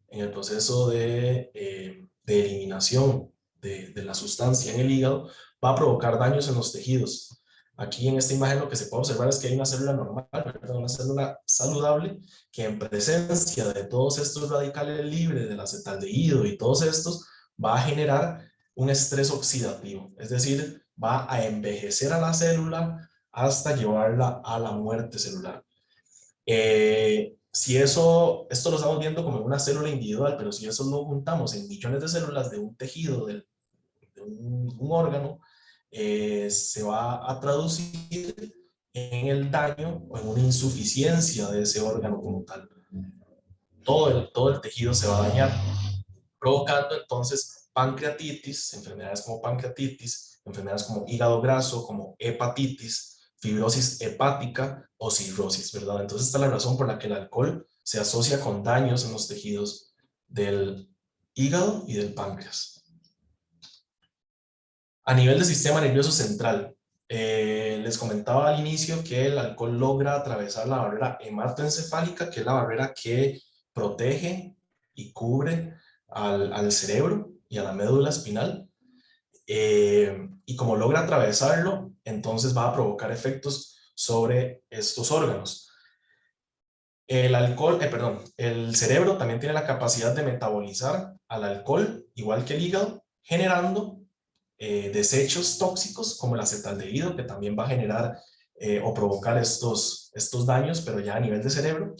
en el proceso de eliminación de la sustancia en el hígado, va a provocar daños en los tejidos. Aquí en esta imagen lo que se puede observar es que hay una célula normal, ¿verdad? Una célula saludable, que en presencia de todos estos radicales libres del acetaldehído y todos estos, va a generar un estrés oxidativo, es decir, va a envejecer a la célula hasta llevarla a la muerte celular. Si esto lo estamos viendo como una célula individual, pero si eso lo juntamos en millones de células de un tejido, de un órgano, se va a traducir en el daño o en una insuficiencia de ese órgano como tal. Todo el tejido se va a dañar, provocando entonces pancreatitis, enfermedades como hígado graso, como hepatitis, fibrosis hepática o cirrosis, ¿verdad? Entonces esta es la razón por la que el alcohol se asocia con daños en los tejidos del hígado y del páncreas. A nivel del sistema nervioso central, les comentaba al inicio que el alcohol logra atravesar la barrera hematoencefálica, que es la barrera que protege y cubre al cerebro y a la médula espinal. Y como logra atravesarlo, entonces va a provocar efectos sobre estos órganos. El alcohol, perdón, el cerebro también tiene la capacidad de metabolizar al alcohol, igual que el hígado, generando desechos tóxicos como el acetaldehído, que también va a generar o provocar estos daños, pero ya a nivel de cerebro.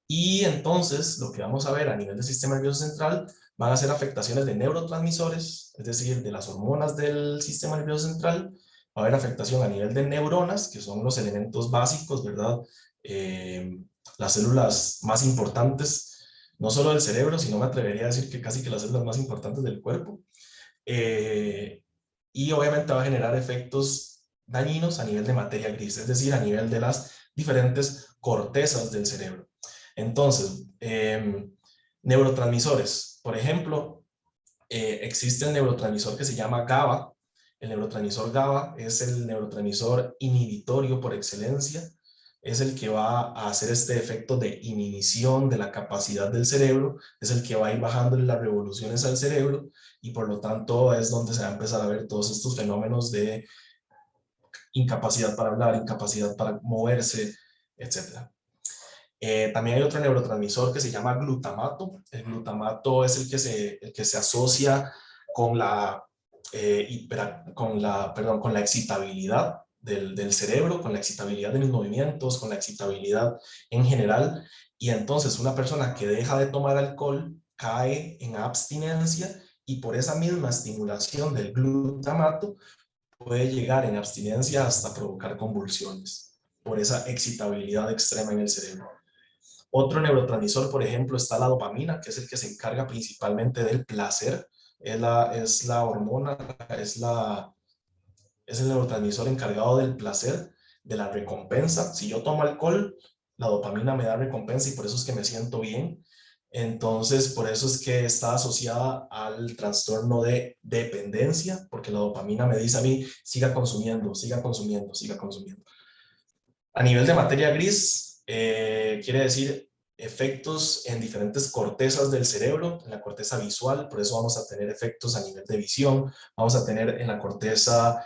Y entonces lo que vamos a ver a nivel del sistema nervioso central van a ser afectaciones de neurotransmisores, es decir, de las hormonas del sistema nervioso central. Va a haber afectación a nivel de neuronas, que son los elementos básicos, ¿verdad? Eh, las células más importantes, no solo del cerebro, sino me atrevería a decir que casi que las células más importantes del cuerpo. Eh, y obviamente va a generar efectos dañinos a nivel de materia gris, es decir, a nivel de las diferentes cortezas del cerebro. Entonces, neurotransmisores, por ejemplo, existe el neurotransmisor que se llama GABA. El neurotransmisor GABA es el neurotransmisor inhibitorio por excelencia, es el que va a hacer este efecto de inhibición de la capacidad del cerebro, es el que va a ir bajando las revoluciones al cerebro y por lo tanto es donde se va a empezar a ver todos estos fenómenos de incapacidad para hablar, incapacidad para moverse, etc. También hay otro neurotransmisor que se llama glutamato. El glutamato es el que se asocia con con la excitabilidad del cerebro, con la excitabilidad de los movimientos, con la excitabilidad en general. Y entonces una persona que deja de tomar alcohol cae en abstinencia y por esa misma estimulación del glutamato puede llegar en abstinencia hasta provocar convulsiones por esa excitabilidad extrema en el cerebro. Otro neurotransmisor, por ejemplo, está la dopamina, que es el que se encarga principalmente del placer. Es la hormona, es el neurotransmisor encargado del placer, de la recompensa. Si yo tomo alcohol, la dopamina me da recompensa y por eso es que me siento bien. Entonces, por eso es que está asociada al trastorno de dependencia, porque la dopamina me dice a mí, siga consumiendo, siga consumiendo, siga consumiendo. A nivel de materia gris, quiere decir efectos en diferentes cortezas del cerebro, en la corteza visual, por eso vamos a tener efectos a nivel de visión, vamos a tener en la corteza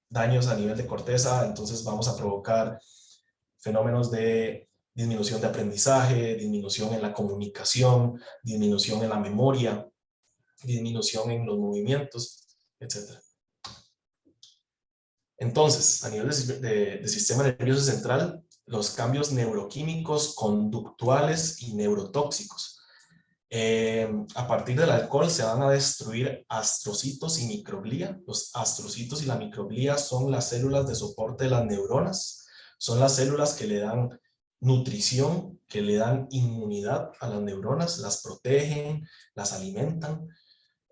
daños a nivel de corteza, entonces vamos a provocar fenómenos de disminución de aprendizaje, disminución en la comunicación, disminución en la memoria, disminución en los movimientos, etc. Entonces, a nivel de sistema nervioso central, los cambios neuroquímicos, conductuales y neurotóxicos. A partir del alcohol se van a destruir astrocitos y microglía. Los astrocitos y la microglía son las células de soporte de las neuronas, son las células que le dan nutrición, que le dan inmunidad a las neuronas, las protegen, las alimentan,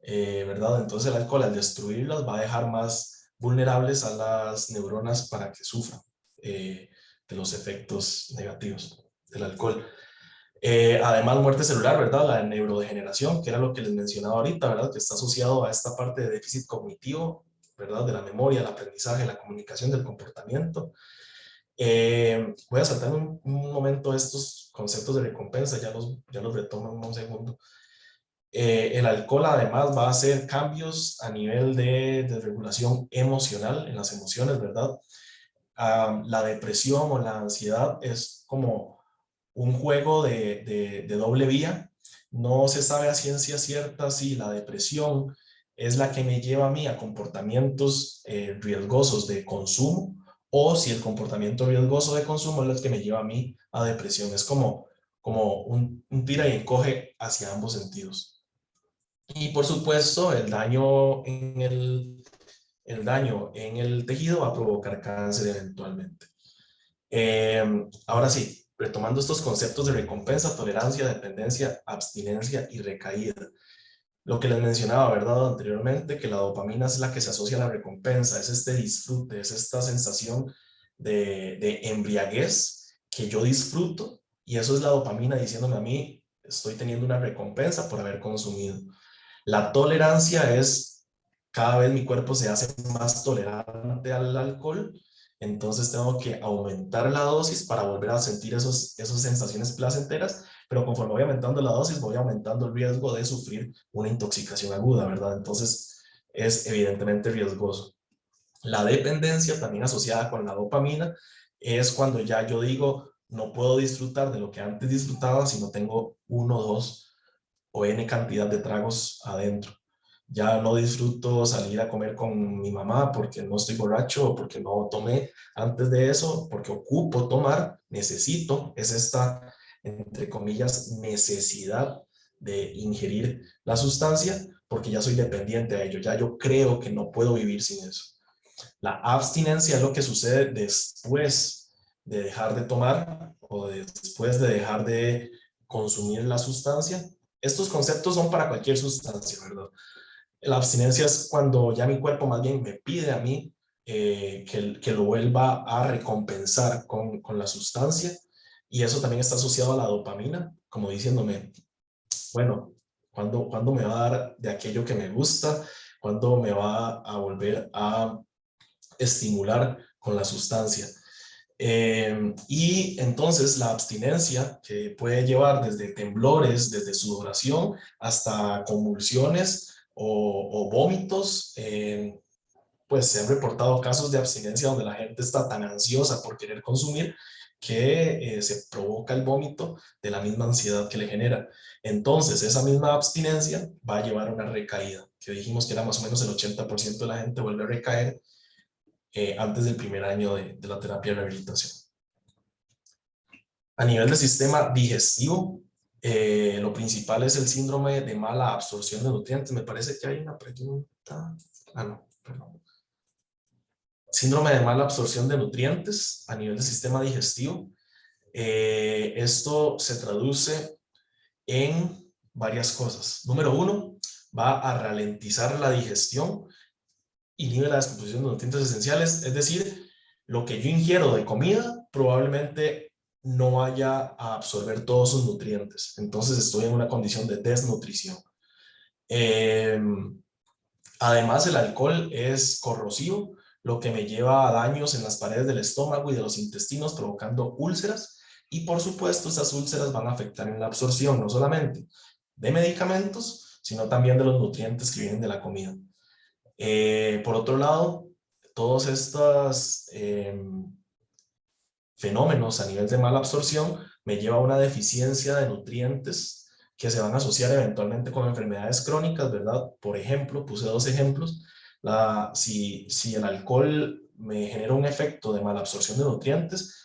¿verdad? Entonces el alcohol al destruirlas va a dejar más vulnerables a las neuronas para que sufran de los efectos negativos del alcohol. Además, muerte celular, ¿verdad? La neurodegeneración, que era lo que les mencionaba ahorita, ¿verdad? Que está asociado a esta parte de déficit cognitivo, ¿verdad? De la memoria, el aprendizaje, la comunicación, del comportamiento. Voy a saltar un momento estos conceptos de recompensa, ya los retomo en un segundo. El alcohol además va a hacer cambios a nivel de regulación emocional en las emociones, ¿verdad? La depresión o la ansiedad es como un juego de doble vía. No se sabe a ciencia cierta si la depresión es la que me lleva a mí a comportamientos riesgosos de consumo o si el comportamiento riesgoso de consumo es el que me lleva a mí a depresión. Es como un tira y encoge hacia ambos sentidos. Y por supuesto, el daño en el tejido va a provocar cáncer eventualmente. Ahora sí, retomando estos conceptos de recompensa, tolerancia, dependencia, abstinencia y recaída. Lo que les mencionaba, ¿verdad? Anteriormente, que la dopamina es la que se asocia a la recompensa, es este disfrute, es esta sensación de embriaguez que yo disfruto y eso es la dopamina diciéndome a mí, estoy teniendo una recompensa por haber consumido. La tolerancia es cada vez mi cuerpo se hace más tolerante al alcohol, entonces tengo que aumentar la dosis para volver a sentir esas sensaciones placenteras, pero conforme voy aumentando la dosis voy aumentando el riesgo de sufrir una intoxicación aguda, ¿verdad? Entonces es evidentemente riesgoso. La dependencia, también asociada con la dopamina, es cuando ya yo digo, no puedo disfrutar de lo que antes disfrutaba si no tengo uno, dos o N cantidad de tragos adentro. Ya no disfruto salir a comer con mi mamá porque no estoy borracho o porque no tomé antes de eso, porque ocupo tomar, necesito, es esta, entre comillas, necesidad de ingerir la sustancia porque ya soy dependiente de ello, ya yo creo que no puedo vivir sin eso. La abstinencia es lo que sucede después de dejar de tomar o después de dejar de consumir la sustancia. Estos conceptos son para cualquier sustancia, ¿verdad? La abstinencia es cuando ya mi cuerpo más bien me pide a mí que lo vuelva a recompensar con la sustancia, y eso también está asociado a la dopamina, como diciéndome, bueno, ¿cuándo me va a dar de aquello que me gusta? ¿Cuándo me va a volver a estimular con la sustancia? Y entonces la abstinencia, que puede llevar desde temblores, desde sudoración, hasta convulsiones o vómitos, pues se han reportado casos de abstinencia donde la gente está tan ansiosa por querer consumir que se provoca el vómito de la misma ansiedad que le genera. Entonces, esa misma abstinencia va a llevar a una recaída, que dijimos que era más o menos el 80% de la gente vuelve a recaer antes del primer año de la terapia de rehabilitación. A nivel del sistema digestivo, lo principal es el síndrome de mala absorción de nutrientes. Me parece que hay una pregunta. Ah, no, perdón. Síndrome de mala absorción de nutrientes a nivel del sistema digestivo. Esto se traduce en varias cosas. Número uno, va a ralentizar la digestión, inhibe la descomposición de nutrientes esenciales, es decir, lo que yo ingiero de comida probablemente no vaya a absorber todos sus nutrientes. Entonces estoy en una condición de desnutrición. Además, el alcohol es corrosivo, lo que me lleva a daños en las paredes del estómago y de los intestinos, provocando úlceras. Y por supuesto, esas úlceras van a afectar en la absorción, no solamente de medicamentos, sino también de los nutrientes que vienen de la comida. Por otro lado, todos estos fenómenos a nivel de mala absorción me lleva a una deficiencia de nutrientes que se van a asociar eventualmente con enfermedades crónicas, ¿verdad? Por ejemplo, puse dos ejemplos. Si el alcohol me genera un efecto de mala absorción de nutrientes,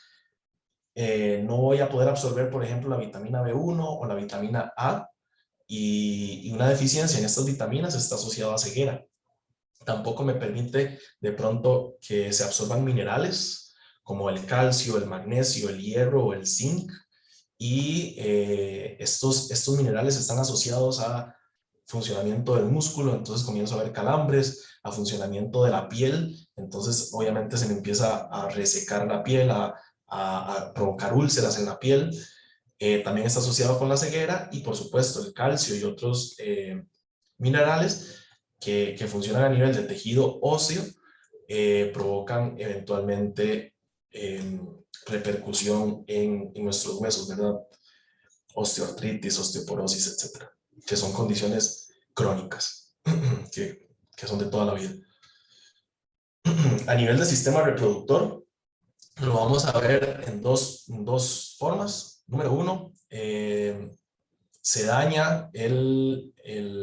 no voy a poder absorber, por ejemplo, la vitamina B1 o la vitamina A, y una deficiencia en estas vitaminas está asociada a ceguera. Tampoco me permite de pronto que se absorban minerales como el calcio, el magnesio, el hierro o el zinc, y estos minerales están asociados a funcionamiento del músculo, entonces comienzo a ver calambres, a funcionamiento de la piel, entonces obviamente se me empieza a resecar la piel, a provocar úlceras en la piel. También está asociado con la ceguera, y por supuesto el calcio y otros minerales que funcionan a nivel de tejido óseo provocan eventualmente repercusión en nuestros huesos, ¿verdad? Osteoartritis, osteoporosis, etcétera, que son condiciones crónicas que son de toda la vida. A nivel del sistema reproductor, lo vamos a ver en dos formas. Número uno, se daña el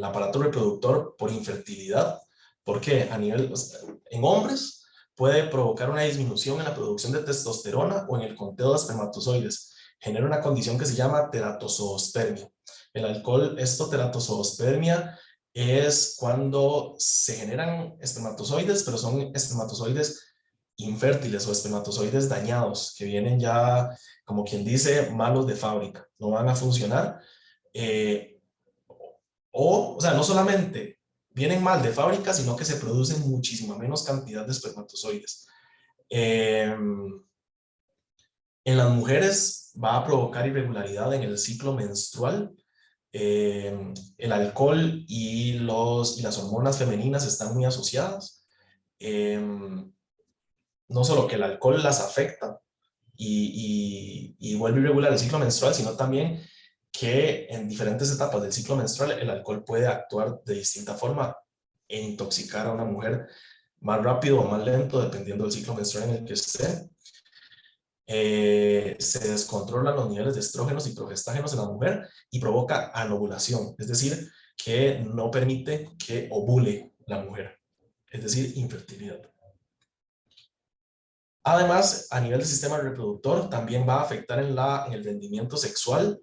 aparato reproductor por infertilidad, porque a nivel, en hombres puede provocar una disminución en la producción de testosterona o en el conteo de espermatozoides. Genera una condición que se llama teratozoospermia. El alcohol, teratozoospermia, es cuando se generan espermatozoides, pero son espermatozoides infértiles o espermatozoides dañados, que vienen ya, como quien dice, malos de fábrica, no van a funcionar. eh, o sea, no solamente vienen mal de fábrica, sino que se producen muchísima menos cantidad de espermatozoides. En las mujeres va a provocar irregularidad en el ciclo menstrual. El alcohol y las hormonas femeninas están muy asociadas. No solo que el alcohol las afecta y vuelve irregular el ciclo menstrual, sino también que en diferentes etapas del ciclo menstrual el alcohol puede actuar de distinta forma e intoxicar a una mujer más rápido o más lento, dependiendo del ciclo menstrual en el que esté. Se descontrolan los niveles de estrógenos y progestágenos en la mujer y provoca anovulación, es decir, que no permite que ovule la mujer, es decir, infertilidad. Además, a nivel del sistema reproductor, también va a afectar en el rendimiento sexual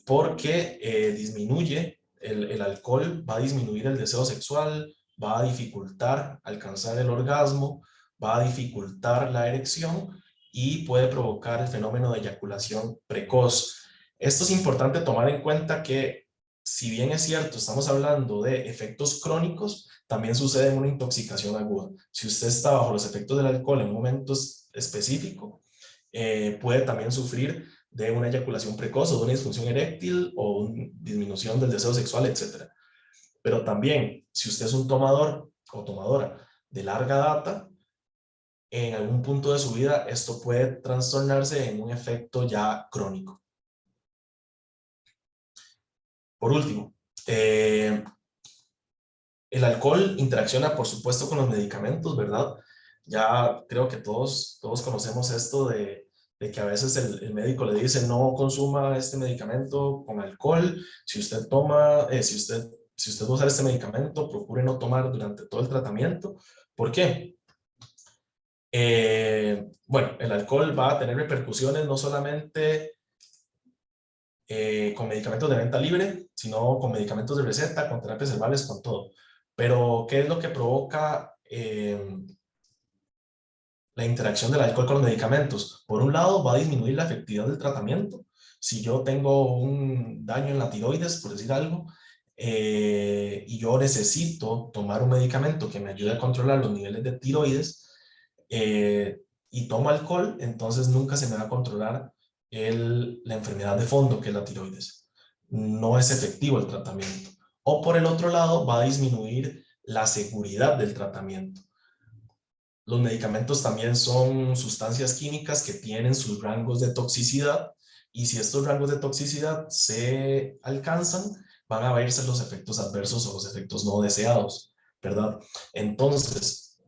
porque disminuye el alcohol, va a disminuir el deseo sexual, va a dificultar alcanzar el orgasmo, va a dificultar la erección y puede provocar el fenómeno de eyaculación precoz. Esto es importante tomar en cuenta que, si bien es cierto, estamos hablando de efectos crónicos, también sucede en una intoxicación aguda. Si usted está bajo los efectos del alcohol en un momento específico, puede también sufrir de una eyaculación precoz o de una disfunción eréctil o una disminución del deseo sexual, etc. Pero también, si usted es un tomador o tomadora de larga data, en algún punto de su vida esto puede trastornarse en un efecto ya crónico. Por último, el alcohol interacciona, por supuesto, con los medicamentos, ¿verdad? Ya creo que todos conocemos esto de que a veces el médico le dice no consuma este medicamento con alcohol. Si usted toma, si usted va a usar este medicamento, procure no tomar durante todo el tratamiento. ¿Por qué? Bueno, el alcohol va a tener repercusiones no solamente con medicamentos de venta libre, sino con medicamentos de receta, con terapias herbales, con todo. Pero, ¿qué es lo que provoca la interacción del alcohol con los medicamentos? Por un lado, va a disminuir la efectividad del tratamiento. Si yo tengo un daño en la tiroides, por decir algo, y yo necesito tomar un medicamento que me ayude a controlar los niveles de tiroides, y tomo alcohol, entonces nunca se me va a controlar la enfermedad de fondo, que es la tiroides. No es efectivo el tratamiento. O por el otro lado, va a disminuir la seguridad del tratamiento. Los medicamentos también son sustancias químicas que tienen sus rangos de toxicidad, y si estos rangos de toxicidad se alcanzan, van a verse los efectos adversos o los efectos no deseados, ¿verdad? Entonces,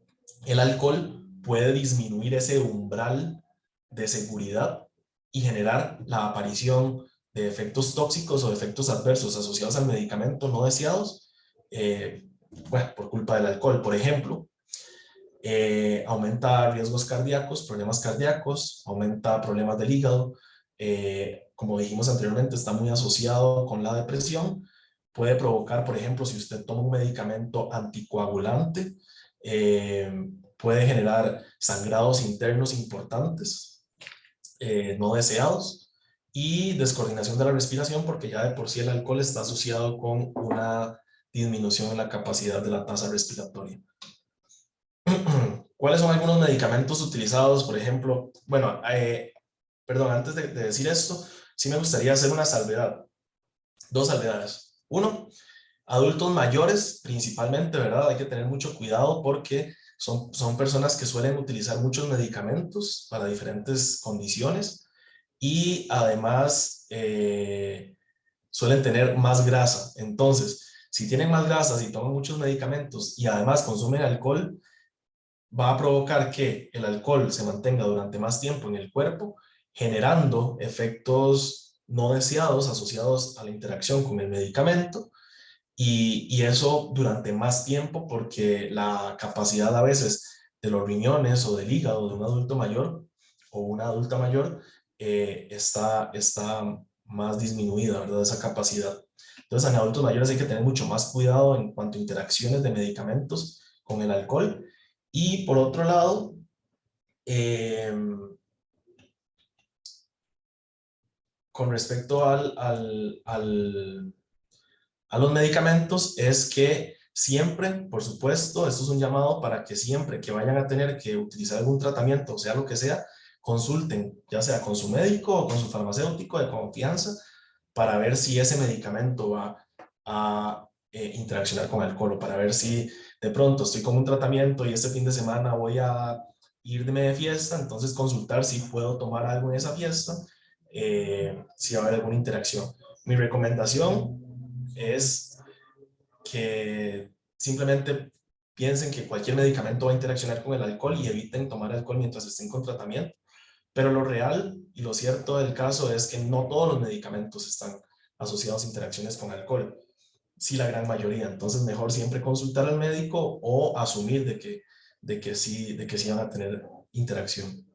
el alcohol puede disminuir ese umbral de seguridad y generar la aparición de efectos tóxicos o efectos adversos asociados al medicamento no deseados, bueno, por culpa del alcohol. Por ejemplo, aumenta riesgos cardíacos, problemas cardíacos, aumenta problemas del hígado. Como dijimos anteriormente, está muy asociado con la depresión. Puede provocar, por ejemplo, si usted toma un medicamento anticoagulante, puede generar sangrados internos importantes, no deseados, y descoordinación de la respiración, porque ya de por sí el alcohol está asociado con una disminución en la capacidad de la tasa respiratoria. ¿Cuáles son algunos medicamentos utilizados? Por ejemplo, bueno, perdón, antes de decir esto, sí me gustaría hacer una salvedad, dos salvedades. Uno, adultos mayores principalmente, ¿verdad? Hay que tener mucho cuidado porque son personas que suelen utilizar muchos medicamentos para diferentes condiciones, y además suelen tener más grasa. Entonces, si tienen más grasa, si toman muchos medicamentos y además consumen alcohol, va a provocar que el alcohol se mantenga durante más tiempo en el cuerpo, generando efectos no deseados asociados a la interacción con el medicamento, y eso durante más tiempo, porque la capacidad a veces de los riñones o del hígado de un adulto mayor o una adulta mayor está más disminuida, ¿verdad? Esa capacidad. Entonces, en adultos mayores hay que tener mucho más cuidado en cuanto a interacciones de medicamentos con el alcohol. Y por otro lado, con respecto a los medicamentos, es que siempre, por supuesto, esto es un llamado para que siempre que vayan a tener que utilizar algún tratamiento, o sea lo que sea, consulten, ya sea con su médico o con su farmacéutico de confianza, para ver si ese medicamento va a interaccionar con alcohol, o para ver si de pronto estoy con un tratamiento y este fin de semana voy a irme de fiesta, entonces consultar si puedo tomar algo en esa fiesta, si va a haber alguna interacción. Mi recomendación es que simplemente piensen que cualquier medicamento va a interaccionar con el alcohol y eviten tomar alcohol mientras estén con tratamiento, Pero lo real y lo cierto del caso es que no todos los medicamentos están asociados a interacciones con alcohol, sí la gran mayoría. Entonces mejor siempre consultar al médico o asumir de que sí van a tener interacción.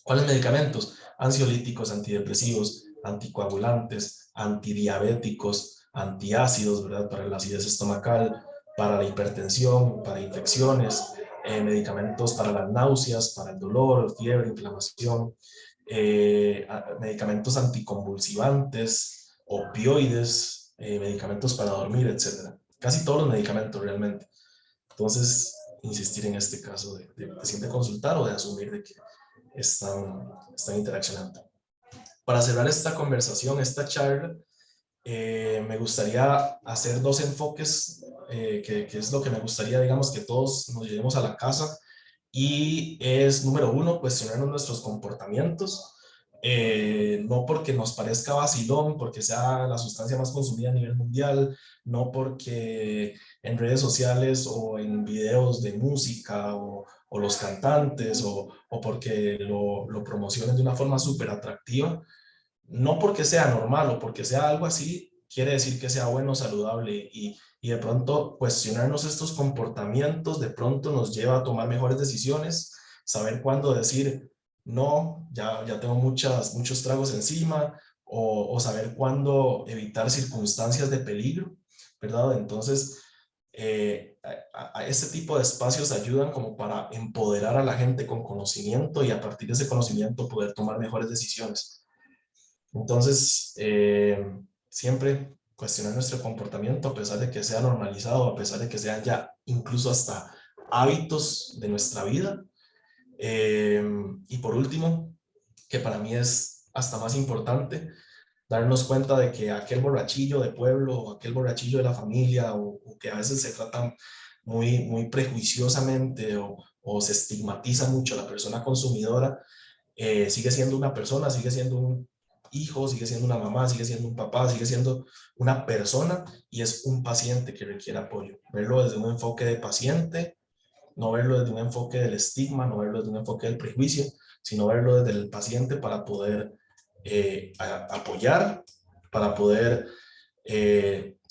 ¿Cuáles medicamentos? Ansiolíticos, antidepresivos, anticoagulantes, antidiabéticos, antiácidos, ¿verdad? Para la acidez estomacal, para la hipertensión, para infecciones, medicamentos para las náuseas, para el dolor, fiebre, inflamación, medicamentos anticonvulsivantes, opioides, medicamentos para dormir, etcétera. Casi todos los medicamentos realmente. Entonces, insistir en este caso de siempre consultar o de asumir de que están interaccionando. Para cerrar esta conversación, esta charla, me gustaría hacer dos enfoques, que es lo que me gustaría, digamos, que todos nos llevemos a la casa. Y es, número uno, cuestionarnos nuestros comportamientos, no porque nos parezca vacilón, porque sea la sustancia más consumida a nivel mundial, no porque en redes sociales o en videos de música o los cantantes o porque lo promocionen de una forma súper atractiva, no porque sea normal o porque sea algo así, quiere decir que sea bueno, saludable y de pronto cuestionarnos estos comportamientos de pronto nos lleva a tomar mejores decisiones, saber cuándo decir, no, ya tengo muchos tragos encima o saber cuándo evitar circunstancias de peligro, ¿verdad? Entonces, a este tipo de espacios ayudan como para empoderar a la gente con conocimiento y a partir de ese conocimiento poder tomar mejores decisiones. Entonces, siempre cuestionar nuestro comportamiento a pesar de que sea normalizado, a pesar de que sean ya incluso hasta hábitos de nuestra vida. Y por último, que para mí es hasta más importante, darnos cuenta de que aquel borrachillo de pueblo o aquel borrachillo de la familia o que a veces se trata muy prejuiciosamente o se estigmatiza mucho a la persona consumidora, sigue siendo una persona, sigue siendo un hijo, sigue siendo una mamá, sigue siendo un papá, sigue siendo una persona y es un paciente que requiere apoyo. Verlo desde un enfoque de paciente, no verlo desde un enfoque del estigma, no verlo desde un enfoque del prejuicio, sino verlo desde el paciente para poder apoyar, para poder...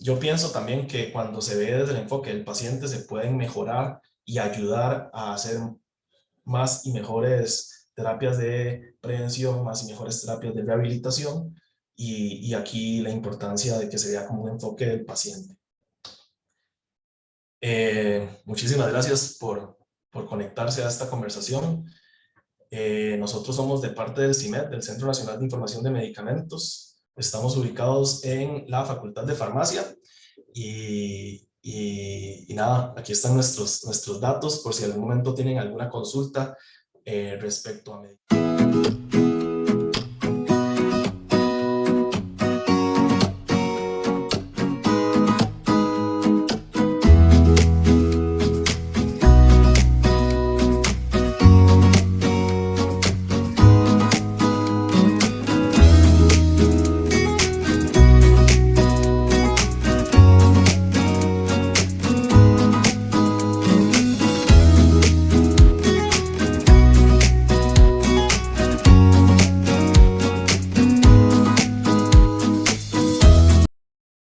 yo pienso también que cuando se ve desde el enfoque del paciente se pueden mejorar y ayudar a hacer más y mejores terapias de prevención, más y mejores terapias de rehabilitación y aquí la importancia de que se vea como un enfoque del paciente. Muchísimas gracias por conectarse a esta conversación. Nosotros somos de parte del CIMED, del Centro Nacional de Información de Medicamentos. Estamos ubicados en la Facultad de Farmacia y nada, aquí están nuestros datos por si en algún momento tienen alguna consulta respecto a medicamentos.